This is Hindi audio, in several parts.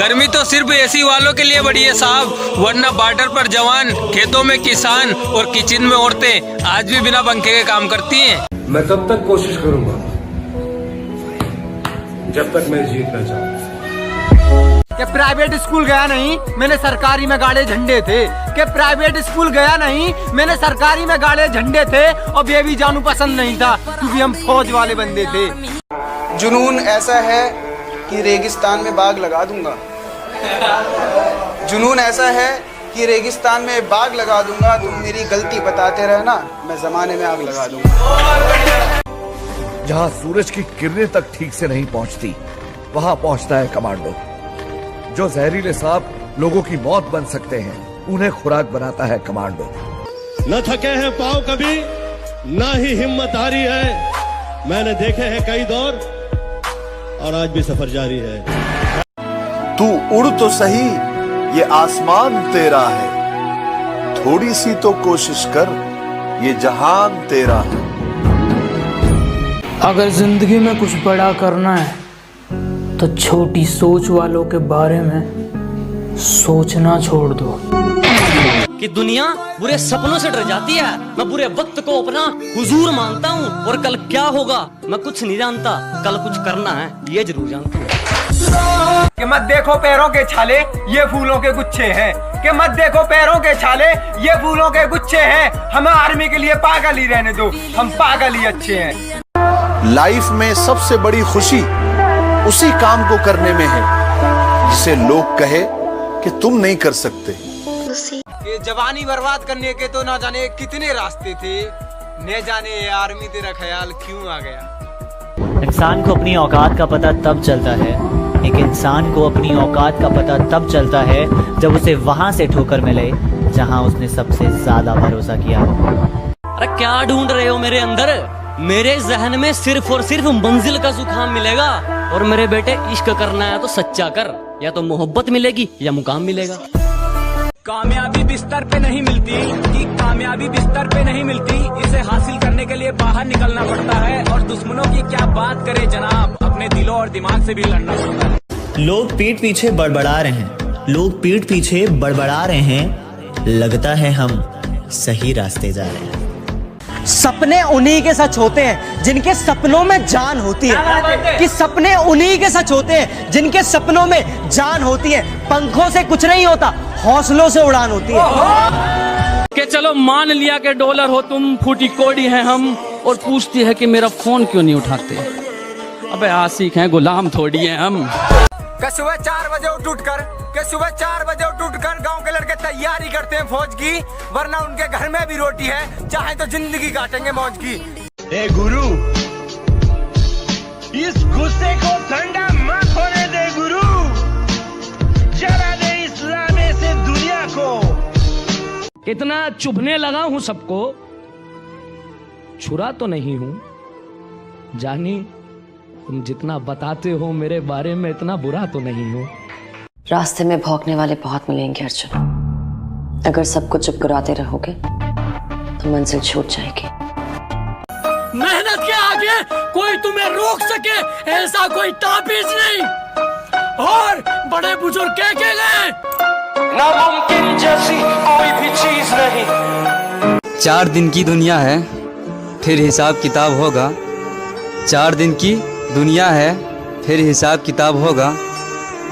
गर्मी तो सिर्फ एसी वालों के लिए बड़ी है साहब, वरना बॉर्डर पर जवान, खेतों में किसान और किचन में औरतें आज भी बिना पंखे के काम करती हैं। मैं तब तक कोशिश करूंगा जब तक मैं जीतना चाहूँ। कि प्राइवेट स्कूल गया नहीं, मैंने सरकारी में गाड़े झंडे थे। कि प्राइवेट स्कूल गया नहीं, मैंने सरकारी में गाड़े झंडे थे। और बेबी जानू पसंद नहीं था क्योंकि हम फौज वाले बंदे थे। जुनून ऐसा है कि रेगिस्तान में बाग लगा दूंगा। जुनून ऐसा है कि रेगिस्तान में बाग लगा दूंगा। तुम मेरी गलती बताते रहना, मैं जमाने में आग लगा दूंगा। जहां सूरज की किरणें तक ठीक से नहीं पहुंचती, वहां पहुंचता है कमांडो। जो जहरीले सांप लोगों की मौत बन सकते हैं, उन्हें खुराक बनाता है कमांडो। न थके हैं पांव कभी, ना ही हिम्मत हारी है। मैंने देखे हैं कई दौर और आज भी सफर जारी है। तू उड़ तो सही, ये आसमान तेरा है। थोड़ी सी तो कोशिश कर, ये जहान तेरा है। अगर जिंदगी में कुछ बड़ा करना है तो छोटी सोच वालों के बारे में सोचना छोड़ दो। कि दुनिया बुरे सपनों से डर जाती है, मैं बुरे वक्त को अपना हुजूर मानता हूँ। और कल क्या होगा मैं कुछ नहीं जानता, कल कुछ करना है ये जरूर जानता हूँ। कि मत देखो पैरों के छाले, ये फूलों के गुच्छे हैं। कि मत देखो पैरों के छाले, ये फूलों के गुच्छे हैं। हमें आर्मी के लिए पागल ही रहने दो, हम पागल ही अच्छे हैं। लाइफ में सबसे बड़ी खुशी उसी काम को करने में है जिसे लोग कहे कि तुम नहीं कर सकते। ये जवानी बर्बाद करने के तो ना जाने कितने रास्ते थे, न जाने आर्मी तेरा ख्याल क्यों आ गया। इंसान को अपनी औकात का पता तब चलता है, एक इंसान को अपनी औकात का पता तब चलता है जब उसे वहां से ठोकर मिले जहां उसने सबसे ज्यादा भरोसा किया हो। अरे क्या ढूंढ रहे हो मेरे अंदर? मेरे जहन में सिर्फ और सिर्फ मंजिल का जुकाम मिलेगा। और मेरे बेटे इश्क करना है तो सच्चा कर, या तो मोहब्बत मिलेगी या मुकाम मिलेगा। कामयाबी बिस्तर पे नहीं मिलती, कि कामयाबी बिस्तर पे नहीं मिलती, इसे हासिल करने के लिए बाहर निकलना पड़ता है। और दुश्मनों की क्या बात करें जनाब, अपने दिलों और दिमाग से भी लड़ना पड़ता है। लोग पीठ पीछे बड़बड़ा रहे हैं, लोग पीठ पीछे बड़बड़ा रहे हैं, लगता है हम सही रास्ते जा रहे हैं। सपने उन्हीं के सच होते हैं जिनके सपनों में जान होती है। कि सपने उन्हीं के सच होते हैं जिनके सपनों में जान होती है। पंखों से कुछ नहीं होता, हौसलों से उड़ान होती है। कि चलो मान लिया कि डॉलर हो तुम, फूटी कोड़ी हैं हम, और पूछती है कि मेरा फोन क्यों नहीं उठाते। अबे आशिक हैं, गुलाम थोड़ी हैं हम। सुबह 4 बजे सुबह 4 बजे उठकर गांव के लड़के तैयारी करते हैं फौज की, वरना उनके घर में भी रोटी है, चाहे तो जिंदगी काटेंगे मौज की। ए गुरु, इस गुस्से को ठंडा मत होने दे गुरु, जरा दे इस लाने से दुनिया को। इतना चुभने लगा हूं सबको, छुरा तो नहीं हूं। जानी तुम जितना बताते हो मेरे बारे में, इतना बुरा तो नहीं हूं। रास्ते में भौंकने वाले बहुत मिलेंगे अर्जुन। अगर सबको चुप कराते रहोगे तो मंजिल छूट जाएगी। मेहनत के आगे कोई तुम्हें रोक सके ऐसा कोई ताबीज नहीं। और बड़े बुजुर्ग कह के गए, नामुमकिन जैसी कोई भी चीज नहीं। 4 दिन की दुनिया है, फिर हिसाब किताब होगा। 4 दिन की दुनिया है, फिर हिसाब किताब होगा।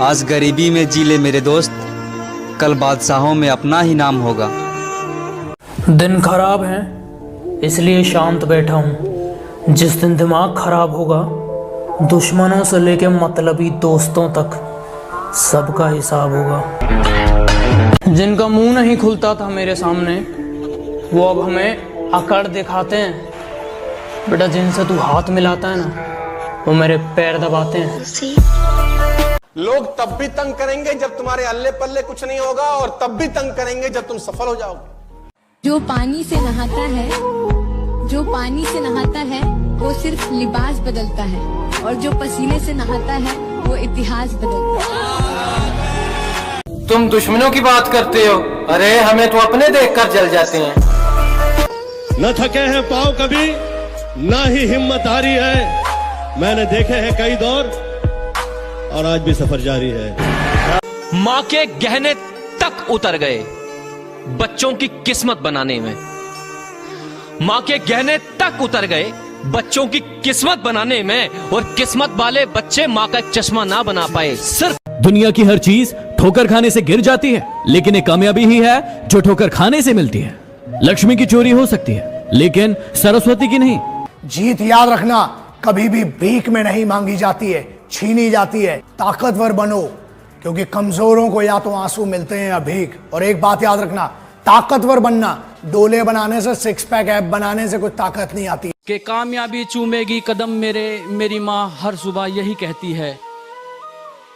आज गरीबी में जी ले मेरे दोस्त, कल बादशाहों में अपना ही नाम होगा। दिन खराब है इसलिए शांत बैठा हूँ। जिस दिन दिमाग खराब होगा, दुश्मनों से लेके मतलबी दोस्तों तक सबका हिसाब होगा। जिनका मुंह नहीं खुलता था मेरे सामने, वो अब हमें अकड़ दिखाते हैं। बेटा जिनसे तू हाथ मिलाता है ना, वो मेरे पैर दबाते हैं। लोग तब भी तंग करेंगे जब तुम्हारे अल्ले पल्ले कुछ नहीं होगा, और तब भी तंग करेंगे जब तुम सफल हो जाओगे। जो पानी से नहाता है वो सिर्फ लिबास बदलता है, और जो पसीने से नहाता है वो इतिहास बदलता है। तुम दुश्मनों की बात करते हो, अरे हमें तो अपने देखकर जल जाते हैं। न थके हैं पांव कभी, ना ही हिम्मत हारी है। मैंने देखे हैं कई दौर और आज भी सफर जारी है। मां के गहने तक उतर गए बच्चों की किस्मत बनाने में। मां के गहने तक उतर गए बच्चों की किस्मत बनाने में, और किस्मत वाले बच्चे मां का चश्मा ना बना पाए। सिर्फ दुनिया की हर चीज ठोकर खाने से गिर जाती है, लेकिन एक कामयाबी ही है जो ठोकर खाने से मिलती है। लक्ष्मी की चोरी हो सकती है, लेकिन सरस्वती की नहीं। जीत याद रखना कभी भी भीख में नहीं मांगी जाती है, छीनी जाती है। ताकतवर बनो, क्योंकि कमजोरों को या तो आंसू मिलते हैं या भीख। और एक बात याद रखना, ताकतवर बनना डोले बनाने से, सिक्स पैक ऐप बनाने से कोई ताकत नहीं आती। कि कामयाबी चूमेगी कदम मेरी माँ हर सुबह यही कहती है।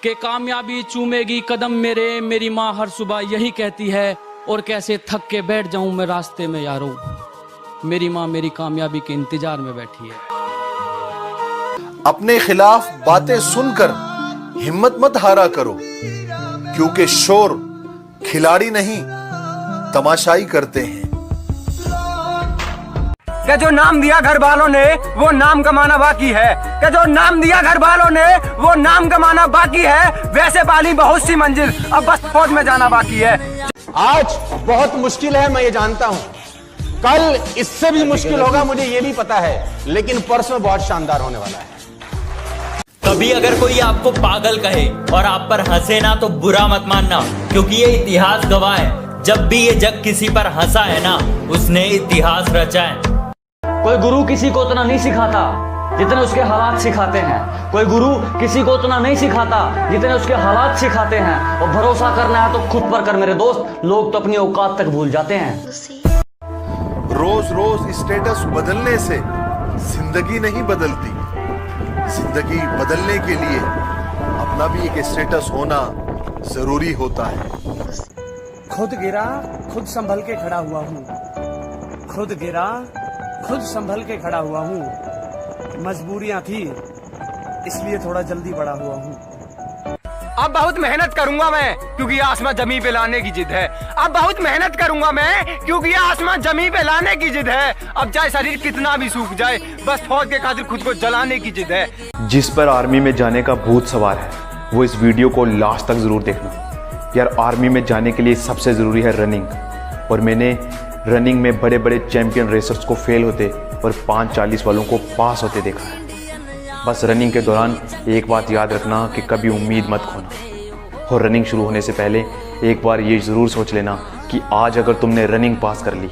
कि कामयाबी चूमेगी कदम मेरी माँ हर सुबह यही कहती है। और कैसे थक के बैठ जाऊं मैं रास्ते में यारों, मेरी माँ मेरी कामयाबी के इंतजार में बैठी है। अपने खिलाफ बातें सुनकर हिम्मत मत हारा करो, क्योंकि शोर खिलाड़ी नहीं तमाशाई करते हैं। कि जो नाम दिया घर वालों ने वो नाम कमाना बाकी है। कि जो नाम दिया घर वालों ने वो नाम कमाना बाकी है। वैसे पाली बहुत सी मंजिल, अब बस फौज में जाना बाकी है। आज बहुत मुश्किल है, मैं ये जानता हूं। कल इससे भी मुश्किल होगा, मुझे ये भी पता है, लेकिन परसों बहुत शानदार होने वाला है। कभी अगर कोई आपको पागल कहे और आप पर हंसे ना तो बुरा मत मानना, क्योंकि ये इतिहास गवाह है। जब भी ये जग किसी पर हंसा है ना, उसने इतिहास रचा है। कोई गुरु किसी को उतना नहीं सिखाता जितने उसके हालात सिखाते हैं। कोई गुरु किसी को उतना नहीं सिखाता जितने उसके हालात सिखाते हैं। और भरोसा करना है तो खुद पर कर मेरे दोस्त, लोग तो अपनी औकात तक भूल जाते हैं। रोज रोज स्टेटस बदलने से जिंदगी नहीं बदलती। जिंदगी बदलने के लिए अपना भी एक स्टेटस होना जरूरी होता है। खुद गिरा खुद संभल के खड़ा हुआ हूँ। खुद गिरा खुद संभल के खड़ा हुआ हूँ। मजबूरियां थी इसलिए थोड़ा जल्दी बड़ा हुआ हूँ। अब बहुत मेहनत करूंगा मैं, क्योंकि आसमां जमी पे लाने की जिद है। अब बहुत मेहनत करूंगा मैं, क्योंकि आसमां जमी पे लाने की जिद है। अब चाहे शरीर कितना भी सूख जाए, बस फौज के खातिर खुद को जलाने की जिद है। जिस पर आर्मी में जाने का भूत सवार है, वो इस वीडियो को लास्ट तक जरूर देखना। यार, आर्मी में जाने के लिए सबसे जरूरी है रनिंग, और मैंने रनिंग में बड़े बड़े चैंपियन रेसर्स को फेल होते और 5:40 वालों को पास होते देखा है। बस रनिंग के दौरान एक बात याद रखना कि कभी उम्मीद मत खोना, और रनिंग शुरू होने से पहले एक बार ये ज़रूर सोच लेना कि आज अगर तुमने रनिंग पास कर ली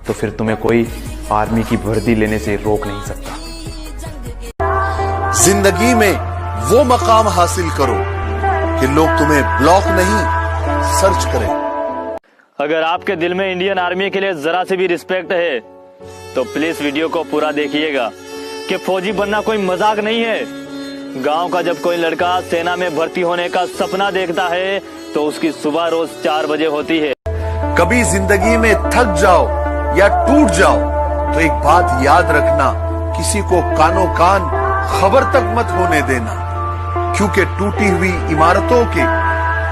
तो फिर तुम्हें कोई आर्मी की वर्दी लेने से रोक नहीं सकता। जिंदगी में वो मकाम हासिल करो कि लोग तुम्हें ब्लॉक नहीं सर्च करें। अगर आपके दिल में इंडियन आर्मी के लिए जरा से भी रिस्पेक्ट है तो प्लीज वीडियो को पूरा देखिएगा कि फौजी बनना कोई मजाक नहीं है। गांव का जब कोई लड़का सेना में भर्ती होने का सपना देखता है तो उसकी सुबह रोज 4 बजे होती है। कभी जिंदगी में थक जाओ या टूट जाओ तो एक बात याद रखना, किसी को कानो कान खबर तक मत होने देना, क्योंकि टूटी हुई इमारतों के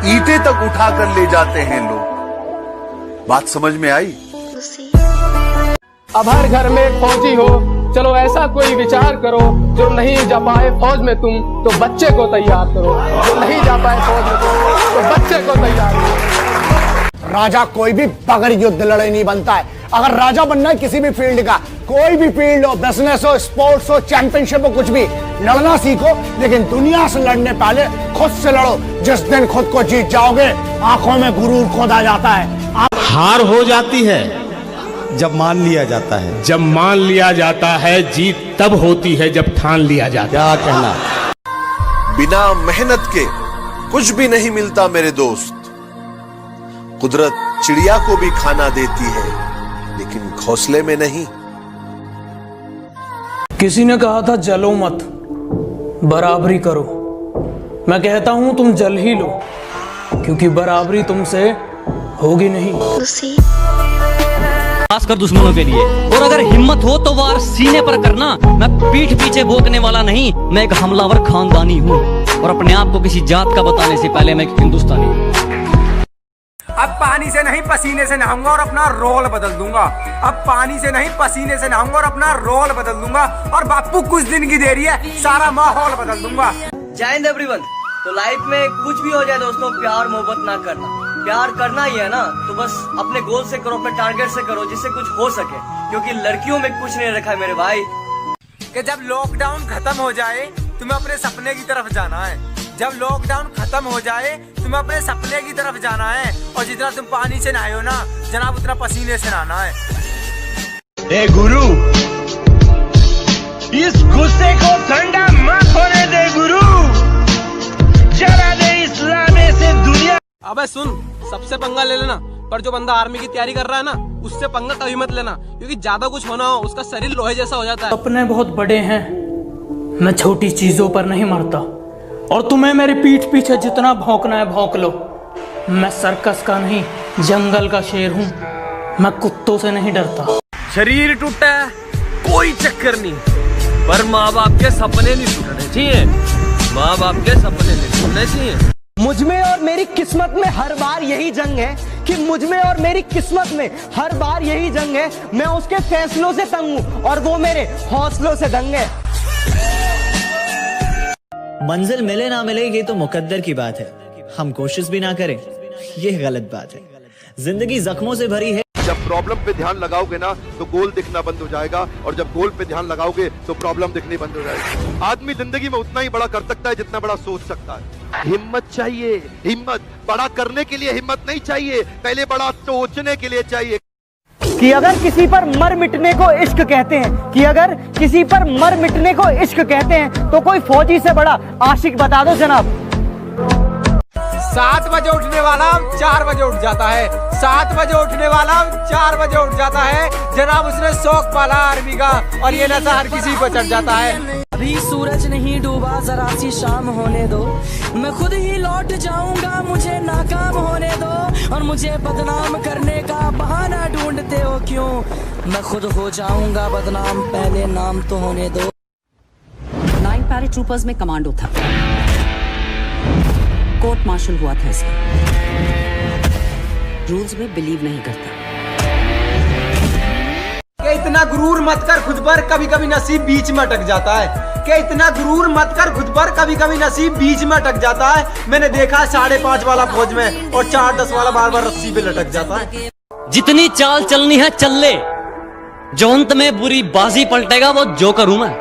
ईंटें तक उठा कर ले जाते हैं लोग। बात समझ में आई? अब हर घर में एक फौजी हो, चलो ऐसा कोई विचार करो। जो नहीं जा पाए फौज में तुम तो बच्चे को तैयार करो। जो नहीं जा पाए फौज में तुम तो बच्चे को तैयार करो। राजा कोई भी बगैर युद्ध लड़े नहीं बनता है। अगर राजा बनना है किसी भी फील्ड का, कोई भी फील्ड हो, बिजनेस हो, स्पोर्ट्स हो, चैंपियनशिप हो, कुछ भी, लड़ना सीखो, लेकिन दुनिया से लड़ने पहले खुद से लड़ो। जिस दिन खुद को जीत जाओगे, आंखों में गुरूर खोदा जाता है। हार हो जाती है जब मान लिया जाता है। जब मान लिया जाता है, जीत तब होती है जब ठान लिया जाता है। क्या कहना? बिना मेहनत के कुछ भी नहीं मिलता मेरे दोस्त। कुदरत चिड़िया को भी खाना देती है, लेकिन घोंसले में नहीं। किसी ने कहा था जलो मत, बराबरी करो। मैं कहता हूं तुम जल ही लो, क्योंकि बराबरी तुमसे होगी नहीं। खासकर दुश्मनों के लिए। और अगर हिम्मत हो तो वार सीने पर करना। मैं पीठ पीछे भोंकने वाला नहीं, मैं एक हमलावर खानदानी हूँ, और अपने आप को किसी जात का बताने से पहले मैं एक हिंदुस्तानी हूँ। अब पानी से नहीं पसीने से नहाऊंगा और अपना रोल बदल दूंगा। अब पानी से नहीं पसीने से नहाऊंगा और अपना रोल बदल दूंगा। और बापू कुछ दिन की देरी है, सारा माहौल बदल दूंगा। जय हिंद एवरीवन। तो लाइफ में कुछ भी हो जाए दोस्तों, प्यार मोहब्बत ना करना। प्यार करना ही है ना तो बस अपने गोल से करो, अपने टारगेट से करो, जिससे कुछ हो सके, क्योंकि लड़कियों में कुछ नहीं रखा है मेरे भाई। कि जब लॉकडाउन खत्म हो जाए तुम्हें अपने सपने की तरफ जाना है। जब लॉकडाउन खत्म हो जाए तुम्हें अपने सपने की तरफ जाना है, और जितना तुम पानी से नहाए हो ना जनाब, उतना पसीने से नहाना है। ए गुरु, इस गुस्से को ठंडा मत होने दे गुरु, जला दे इस्लाम से दुनिया। अबे सुन, सबसे पंगा ले लेना, पर जो बंदा आर्मी की तैयारी कर रहा है ना उससे पंगा कभी मत लेना, क्योंकि ज्यादा कुछ होना हो उसका शरीर लोहे जैसा हो जाता है। सपने बहुत बड़े हैं, मैं छोटी चीजों पर नहीं मरता, और तुम्हें मेरी पीठ पीछे जितना भौंकना है भौंक लो। मैं सर्कस का नहीं जंगल का शेर हूँ, मैं कुत्तों से नहीं डरता। शरीर टूटा है कोई चक्कर नहीं, पर माँ बाप के सपने नहीं टूटने चाहिए, माँ बाप के सपने नहीं टूटने चाहिए। मुझ में और मेरी किस्मत में हर बार यही जंग है कि मुझ में और मेरी किस्मत में हर बार यही जंग है। मैं उसके फैसलों से तंग हूँ और वो मेरे हौसलों से दंग है। मंजिल मिले ना मिले ये तो मुकद्दर की बात है, हम कोशिश भी ना करें ये गलत बात है। जिंदगी जख्मों से भरी है। जब प्रॉब्लम पे ध्यान लगाओगे ना तो गोल दिखना बंद हो जाएगा, और जब गोल पे ध्यान लगाओगे तो प्रॉब्लम दिखनी बंद हो जाएगी। आदमी जिंदगी में उतना ही बड़ा कर सकता है जितना बड़ा सोच सकता है। हिम्मत चाहिए, हिम्मत। बड़ा करने के लिए हिम्मत नहीं चाहिए, पहले बड़ा सोचने के लिए चाहिए। कि अगर किसी पर मर मिटने को इश्क कहते हैं, कि अगर किसी पर मर मिटने को इश्क कहते हैं, तो कोई फौजी से बड़ा आशिक बता दो जनाब। 7 बजे उठने वाला 4 बजे उठ जाता है, 7 बजे उठने वाला 4 बजे उठ जाता है जनाब। उसने शौक पाला आर्मी का, और ये नशा हर किसी को चढ़ जाता है। अभी सूरज नहीं डूबा, जरा सी शाम होने दो, मैं खुद ही लौट जाऊंगा, मुझे नाकाम होने दो, और मुझे बदनाम करने का बहाना ढूंढते हो क्यों, मैं खुद हो जाऊंगा बदनाम, पहले नाम तो होने दो। 9 पैराट्रूपर्स में कमांडो था, कोर्ट मार्शल हुआ था इसका, रूल्स में बिलीव नहीं करता। कि इतना गुरूर मत कर खुद पर, कभी कभी नसीब बीच में अटक जाता है। कि इतना गुरूर मत कर खुद पर, कभी कभी नसीब बीच में अटक जाता है। मैंने देखा 5.5 वाला फौज में, और 4-10 वाला बार बार रस्सी पे लटक जाता है। जितनी चाल चलनी है चल ले, जो अंत में बुरी बाजी पलटेगा वो जोकर हूं मैं।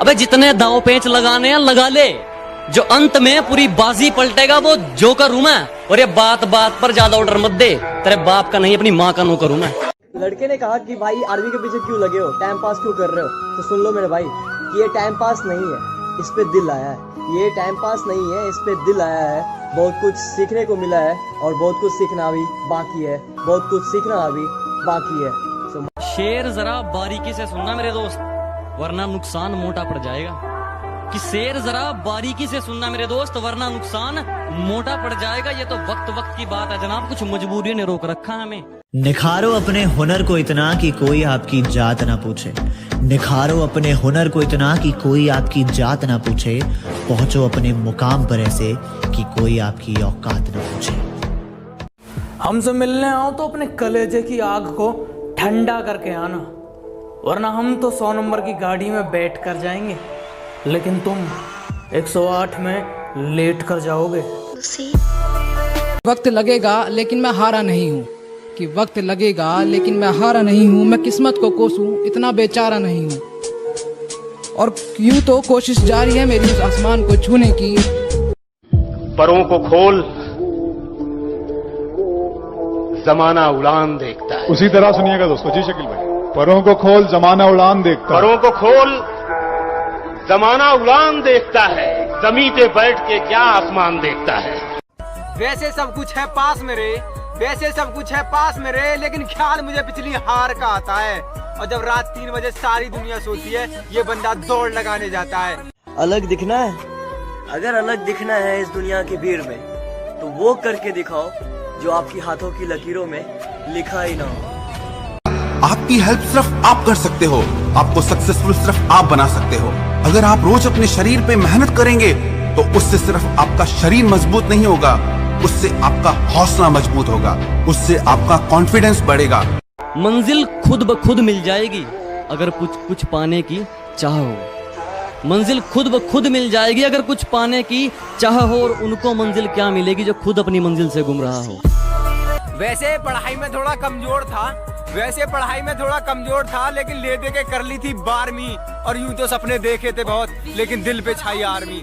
अबे जितने दांव पेंच लगाने हैं लगा ले, जो अंत में पूरी बाजी पलटेगा वो जोकर हूं मैं। और ये बात बात पर ज्यादा ऑर्डर मत दे, तेरे बाप का नहीं अपनी माँ का नौकर हूं मैं। लड़के ने कहा कि भाई आर्मी के पीछे क्यों लगे हो, टाइम पास क्यों कर रहे हो? तो सुन लो मेरे भाई, ये टाइम पास नहीं है, इस पे दिल आया है। ये टाइम पास नहीं है, इस पे दिल आया है। बहुत कुछ सीखने को मिला है, और बहुत कुछ सीखना भी बाकी है, बहुत कुछ सीखना अभी बाकी है। शेर जरा बारीकी से सुनना मेरे दोस्त, वरना नुकसान मोटा पड़ जाएगा। कि शेर जरा बारीकी से सुनना मेरे दोस्त, वरना नुकसान मोटा पड़ जाएगा। ये तो वक्त वक्त की बात है जनाब, कुछ मजबूरी ने रोक रखा है हमें। निखारो अपने हुनर को इतना कि कोई आपकी जात ना पूछे, निखारो अपने हुनर को इतना कि कोई आपकी जात ना पूछे, पहुंचो अपने मुकाम पर ऐसे कि कोई आपकी औकात ना पूछे। हमसे मिलने आओ तो अपने कलेजे की आग को ठंडा करके आना, वरना हम तो 100 नंबर की गाड़ी में बैठ कर जाएंगे, लेकिन तुम 108 में लेट कर जाओगे। वक्त लगेगा लेकिन मैं हारा नहीं हूँ, कि वक्त लगेगा लेकिन मैं हारा नहीं हूँ, मैं किस्मत को कोसूं इतना बेचारा नहीं हूँ, और यूं तो कोशिश जारी है मेरी उस आसमान को छूने की। परों को खोल, जमाना उड़ान देखता है। उसी तरह सुनिएगा दोस्तों। जी शकील भाई, परों को खोल जमाना उड़ान देखता है। परों को खोल, जमाना उड़ान देखता है, जमीन पे बैठ के क्या आसमान देखता है। वैसे सब कुछ है पास मेरे, वैसे सब कुछ है पास मेरे, लेकिन ख्याल मुझे पिछली हार का आता है, और जब रात 3 बजे सारी दुनिया सोती है ये बंदा दौड़ लगाने जाता है। अलग दिखना है, अगर अलग दिखना है इस दुनिया की भीड़ में, तो वो करके दिखाओ जो आपकी हाथों की लकीरों में लिखा ही ना हो। आपकी हेल्प सिर्फ आप कर सकते हो, आपको सक्सेसफुल सिर्फ आप बना सकते हो। अगर आप रोज अपने शरीर पे मेहनत करेंगे तो उससे सिर्फ आपका शरीर मजबूत नहीं होगा, उससे आपका हौसला मजबूत होगा, उससे आपका कॉन्फिडेंस बढ़ेगा। मंजिल खुद ब खुद मिल जाएगी अगर कुछ कुछ पाने की चाह हो। मंजिल खुद ब खुद मिल जाएगी अगर कुछ पाने की चाह हो, और उनको मंजिल क्या मिलेगी जो खुद अपनी मंजिल से गुम रहा हो। वैसे पढ़ाई में थोड़ा कमजोर था, लेकिन ले दे के कर ली थी 12वीं, और यूं तो सपने देखे थे बहुत, लेकिन दिल पे छाई आर्मी।